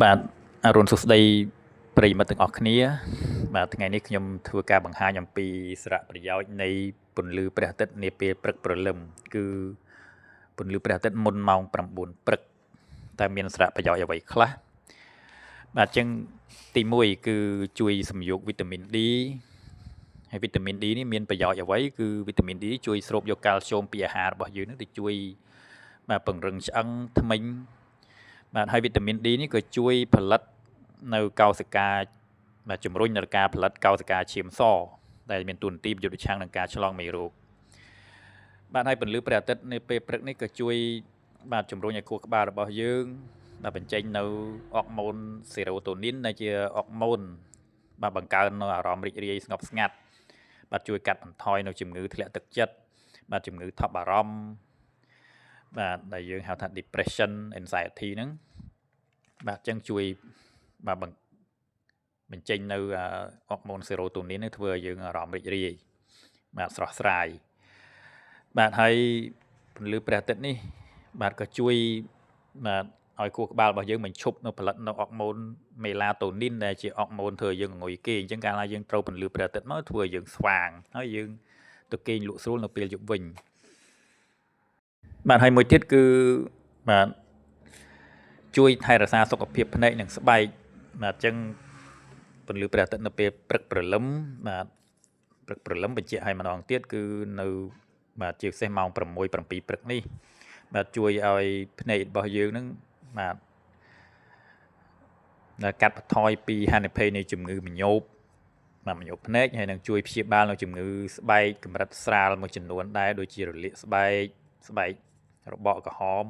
បាទអរុនសុស្ដីប្រិយមិត្តទាំងអស់គ្នាបាទថ្ងៃនេះខ្ញុំធ្វើការបង្ហាញអំពីសារៈប្រយោជន៍នៃពន្លឺព្រះអាទិត្យនាពេលព្រឹកព្រលឹមគឺពន្លឺព្រះអាទិត្យមុនម៉ោង9ព្រឹកតើមានសារៈប្រយោជន៍អ្វីខ្លះបាទអញ្ចឹងទី1គឺជួយសំយោគវីតាមីន D ហើយវីតាមីន D នេះមានប្រយោជន៍អ្វីគឺវីតាមីន D ជួយស្រូបយកកាល់ស្យូមពីអាហាររបស់យើងនឹងទៅជួយបាទពង្រឹងឆ្អឹងធ្មេញបាទហើយវីតាមីន D នេះក៏ជួយផលិតនៅកោសិកាបាទជំរុញដល់ការផលិតកោសិកាឈាមសដែលមានតួនាទីប្រយុទ្ធប្រឆាំងនឹងការឆ្លងមេរោគបាទហើយពន្លឺព្រះអាទិត្យនៅពេលព្រឹកនេះក៏ជួយបាទជំរុញឲ្យខួរក្បាលរបស់យើងបាទបញ្ចេញនៅអុកម៉ូនសេរ៉ូតូនីនដែលជាអុកម៉ូនបាទបង្កើននៅអារម្មណ៍រីករាយស្ងប់ស្ងាត់បាទជួយកាត់បន្ថយនៅជំងឺធ្លាក់ទឹកចិត្តបាទជំងឺថប់បារម្ភបាទដែលយើងហៅថា depression anxiety ហ្នឹងបាទអញ្ចឹងជួយបាទបញ្ចេញនៅអុកម៉ូនសេរ៉ូតូនីននេះធ្វើឲ្យយើងអារម្មណ៍រីករាយបាទស្រស់ស្រាយបាទហើយពន្លឺព្រះអាទិត្យនេះបាទក៏ជួយបាទឲ្យខួរក្បាលរបស់យើងមិនឈប់នៅផលិតនៅអុកម៉ូនមេឡាតូនីនដែលជាអុកម៉ូនធ្វើឲ្យយើងងុយគេអញ្ចឹងកាលណាយើងត្រូវពន្លឺព្រះអាទិត្យមកធ្វើឲ្យយើងស្វាងហើយយើងទៅគេងលក់ស្រួលនៅពេលយប់វិញបាទហើយមួយទៀតគឺបាទជួយថែរក្សាសុខភាពភ្នែកនិងស្បែកបាទអញ្ចឹងពន្លឺព្រះអាទិត្យនៅពេលព្រឹកព្រលឹមបាទព្រឹកព្រលឹមបញ្ជាក់ឲ្យម្ដងទៀតគឺនៅបាទជាពិសេសម៉ោង6 7ព្រឹកនេះបាទជួយឲ្យភ្នែករបស់យើងនឹងបាទកាត់បន្ថយពីហានិភ័យនៃជំងឺមញោបបាទមញោបភ្នែកហើយនឹងជួយព្យាបាលនៅជំងឺស្បែកកម្រិតស្រាលមួយចំនួនដែរដូចជារលាកស្បែករបកក្រហម